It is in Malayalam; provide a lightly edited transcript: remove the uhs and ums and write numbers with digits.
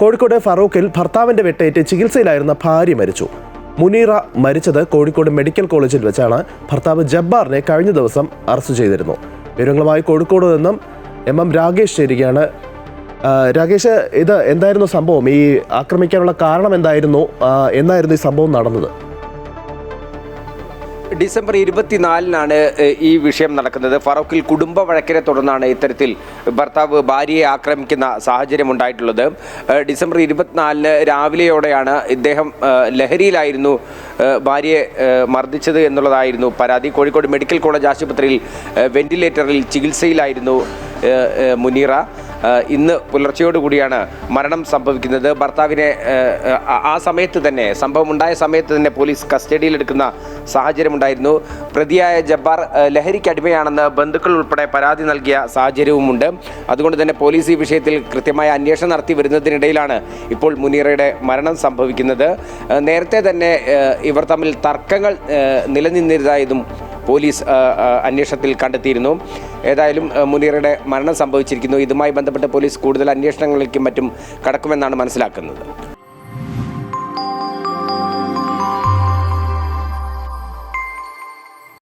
കോഴിക്കോട് ഫറൂഖിൽ ഭർത്താവിന്റെ വെട്ടേറ്റ് ചികിത്സയിലായിരുന്ന ഭാര്യ മരിച്ചു. മുനീറ മരിച്ചത് കോഴിക്കോട് മെഡിക്കൽ കോളേജിൽ വെച്ചാണ്. ഭർത്താവ് ജബ്ബാറിനെ കഴിഞ്ഞ ദിവസം അറസ്റ്റ് ചെയ്തിരുന്നു. വിവരങ്ങളുമായി കോഴിക്കോട് നിന്നും എം രാകേഷ് ചേരുകയാണ്. രാകേഷ്, ഇത് എന്തായിരുന്നു സംഭവം? ഈ ആക്രമിക്കാനുള്ള കാരണം എന്തായിരുന്നു? എന്നായിരുന്നു ഈ സംഭവം നടന്നത്? ഡിസംബർ 24-നാണ് ഈ വിഷയം നടക്കുന്നത്. ഫറൂഖിൽ കുടുംബ വഴക്കിനെ തുടർന്നാണ് ഇത്തരത്തിൽ ഭർത്താവ് ഭാര്യയെ ആക്രമിക്കുന്ന സാഹചര്യം ഉണ്ടായിട്ടുള്ളത്. ഡിസംബർ 24 രാവിലെയോടെയാണ് ഇദ്ദേഹം ലഹരിയിലായിരുന്നു ഭാര്യയെ മർദ്ദിച്ചത് എന്നുള്ളതായിരുന്നു പരാതി. കോഴിക്കോട് മെഡിക്കൽ കോളേജ് ആശുപത്രിയിൽ വെന്റിലേറ്ററിൽ ചികിത്സയിലായിരുന്നു മുനീറ. ഇന്ന് പുലർച്ചയോടുകൂടിയാണ് മരണം സംഭവിക്കുന്നത്. ഭർത്താവിനെ ആ സമയത്ത് തന്നെ, സംഭവമുണ്ടായ സമയത്ത് തന്നെ പോലീസ് കസ്റ്റഡിയിലെടുക്കുന്ന സാഹചര്യമുണ്ടായിരുന്നു. പ്രതിയായ ജബ്ബാർ ലഹരിക്ക് അടിമയാണെന്ന് ബന്ധുക്കൾ ഉൾപ്പെടെ പരാതി നൽകിയ സാഹചര്യവുമുണ്ട്. അതുകൊണ്ട് തന്നെ പോലീസ് ഈ വിഷയത്തിൽ കൃത്യമായ അന്വേഷണം നടത്തി വരുന്നതിനിടയിലാണ് ഇപ്പോൾ മുനീറയുടെ മരണം സംഭവിക്കുന്നത്. നേരത്തെ തന്നെ ഇവർ തമ്മിൽ തർക്കങ്ങൾ നിലനിന്നിരുന്നതായതും പോലീസ് അന്വേഷണത്തിൽ കണ്ടെത്തിയിരുന്നു. ഏതായാലും മുനീറയുടെ മരണം സംഭവിച്ചിരിക്കുന്നു. ഇതുമായി ബന്ധപ്പെട്ട് പോലീസ് കൂടുതൽ അന്വേഷണങ്ങളിലേക്കും മറ്റും കടക്കുമെന്നാണ് മനസ്സിലാക്കുന്നത്.